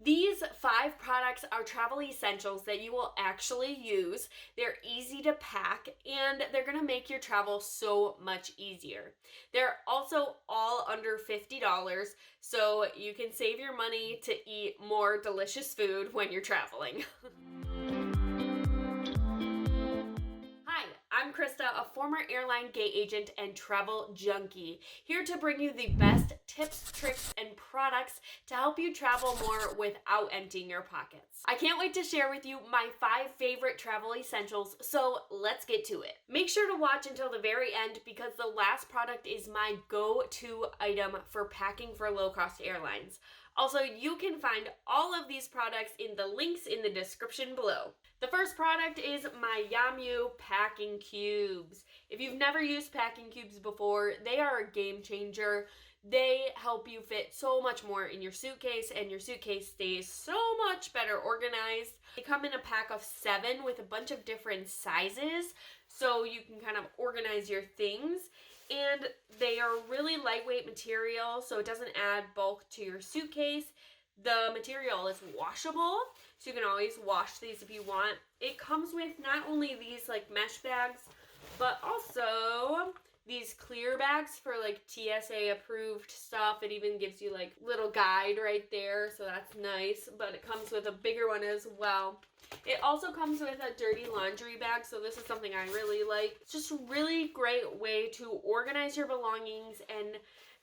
These 5 products are travel essentials that you will actually use. They're easy to pack and they're going to make your travel so much easier. They're also all under $50, so you can save your money to eat more delicious food when you're traveling. Hi, I'm Krista, a former airline gate agent and travel junkie, here to bring you the best tips, tricks, and products to help you travel more without emptying your pockets. I can't wait to share with you my 5 favorite travel essentials, so let's get to it. Make sure to watch until the very end because the last product is my go-to item for packing for low-cost airlines. Also, you can find all of these products in the links in the description below. The first product is my Yamiu packing cubes. If you've never used packing cubes before, they are a game changer. They help you fit so much more in your suitcase, and your suitcase stays so much better organized. They come in a pack of 7 with a bunch of different sizes, so you can kind of organize your things. And they are really lightweight material, so it doesn't add bulk to your suitcase. The material is washable, so you can always wash these if you want. It comes with not only these like mesh bags, but also these clear bags for like TSA approved stuff. It even gives you like little guide right there, so that's nice. But it comes with a bigger one as well. It also comes with a dirty laundry bag, so this is something I really like. It's just a really great way to organize your belongings and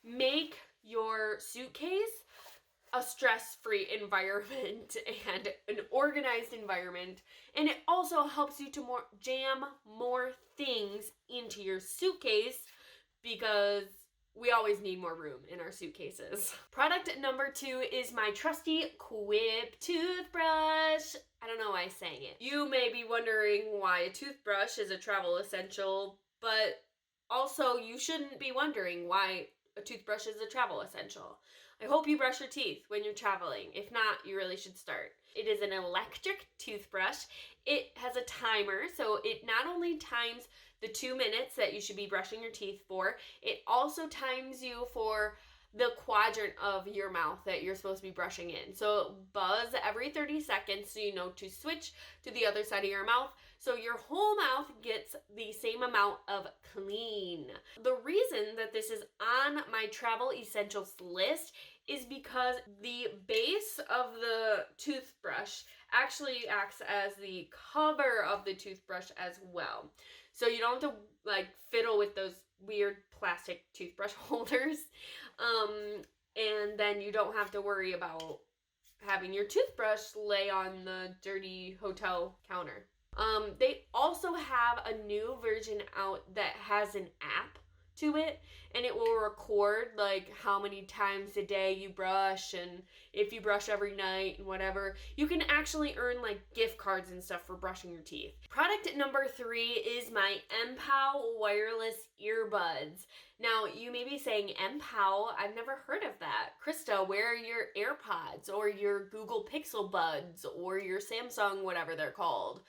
make your suitcase a stress-free environment and an organized environment. And it also helps you to jam more things into your suitcase because we always need more room in our suitcases. Product number 2 is my trusty Quip Toothbrush. I don't know why I'm saying it. You may be wondering why a toothbrush is a travel essential, but also you shouldn't be wondering why a toothbrush is a travel essential. I hope you brush your teeth when you're traveling. If not, you really should start. It is an electric toothbrush. It has a timer, so it not only times the 2 minutes that you should be brushing your teeth for, it also times you for the quadrant of your mouth that you're supposed to be brushing in. So it buzz every 30 seconds so you know to switch to the other side of your mouth so your whole mouth gets the same amount of clean. The reason that this is on my travel essentials list is because the base of the toothbrush actually acts as the cover of the toothbrush as well. So you don't have to like fiddle with those weird plastic toothbrush holders. And then you don't have to worry about having your toothbrush lay on the dirty hotel counter. They also have a new version out that has an app to it, and it will record like how many times a day you brush and if you brush every night and whatever. You can actually earn like gift cards and stuff for brushing your teeth. Product number 3 is my Mpow wireless earbuds. Now you may be saying, Mpow, I've never heard of that. Krista, where are your AirPods or your Google Pixel Buds or your Samsung whatever they're called?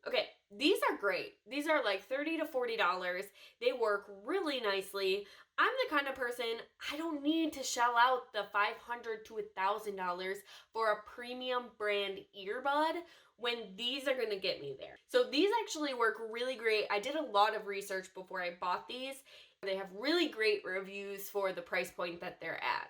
Okay, these are great. These are like $30 to $40. They work really nicely. I'm the kind of person, I don't need to shell out the $500 to $1,000 for a premium brand earbud when these are going to get me there. So these actually work really great. I did a lot of research before I bought these. They have really great reviews for the price point that they're at.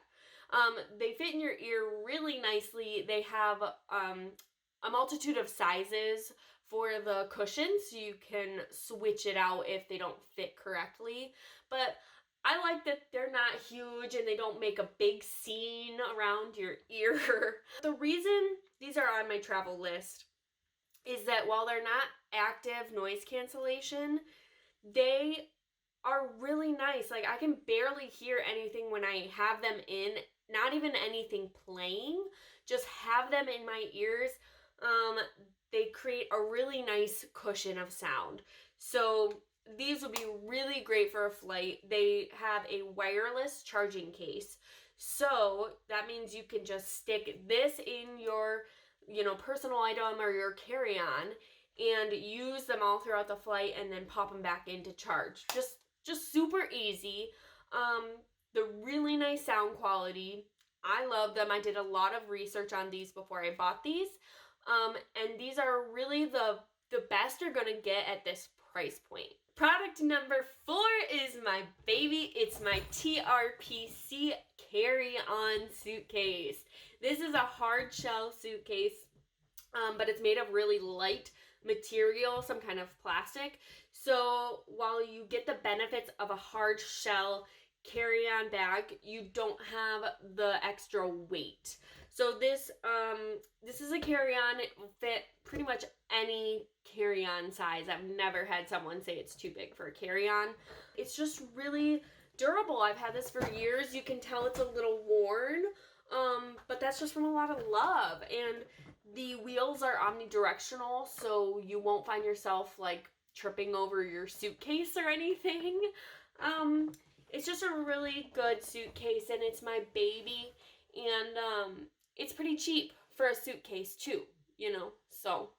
They fit in your ear really nicely. They have a multitude of sizes for the cushions, so you can switch it out if they don't fit correctly. But I like that they're not huge and they don't make a big scene around your ear. The reason these are on my travel list is that while they're not active noise cancellation, they are really nice. Like I can barely hear anything when I have them in, not even anything playing, just have them in my ears. They create a really nice cushion of sound. So these would be really great for a flight. They have a wireless charging case. So that means you can just stick this in your, personal item or your carry-on and use them all throughout the flight and then pop them back in to charge. Just super easy. The really nice sound quality. I love them. I did a lot of research on these before I bought these. And these are really the best you're gonna get at this price point. Product number 4 is my baby. It's my TPRC carry-on suitcase. This is a hard shell suitcase, but it's made of really light material, some kind of plastic. So while you get the benefits of a hard shell carry-on bag, you don't have the extra weight. So this is a carry-on. It will fit pretty much any carry-on size. I've never had someone say it's too big for a carry-on. It's just really durable. I've had this for years. You can tell it's a little worn, but that's just from a lot of love. And the wheels are omnidirectional, so you won't find yourself like tripping over your suitcase or anything. It's just a really good suitcase, and it's my baby, and it's pretty cheap for a suitcase too, you know, so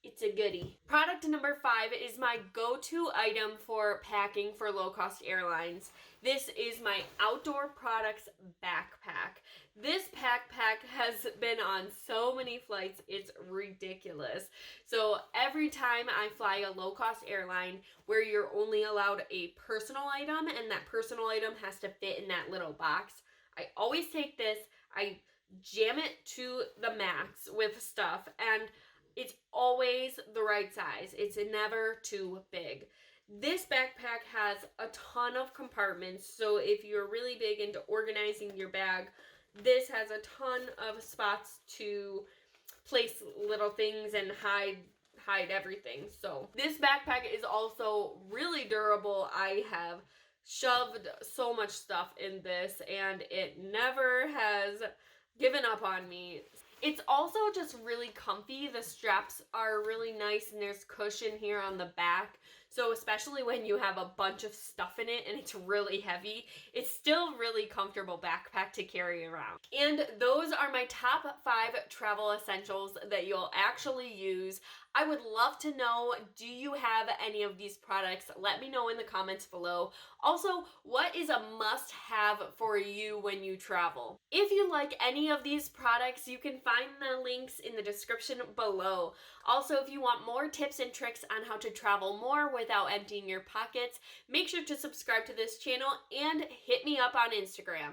it's a goodie. Product number 5 is my go-to item for packing for low-cost airlines. This is my Outdoor Products backpack. This backpack has been on so many flights, it's ridiculous. So every time I fly a low-cost airline where you're only allowed a personal item and that personal item has to fit in that little box, I always take this, I jam it to the max with stuff, and it's always the right size. It's never too big. This backpack has a ton of compartments, so if you're really big into organizing your bag, this has a ton of spots to place little things and hide everything. So this backpack is also really durable. I have shoved so much stuff in this, and it never has given up on me. It's also just really comfy. The straps are really nice, and there's cushion here on the back. So especially when you have a bunch of stuff in it and it's really heavy, it's still really comfortable backpack to carry around. And those are my top 5 travel essentials that you'll actually use. I would love to know, do you have any of these products? Let me know in the comments below. Also, what is a must-have for you when you travel? If you like any of these products, you can find the links in the description below. Also, if you want more tips and tricks on how to travel more without emptying your pockets, make sure to subscribe to this channel and hit me up on Instagram.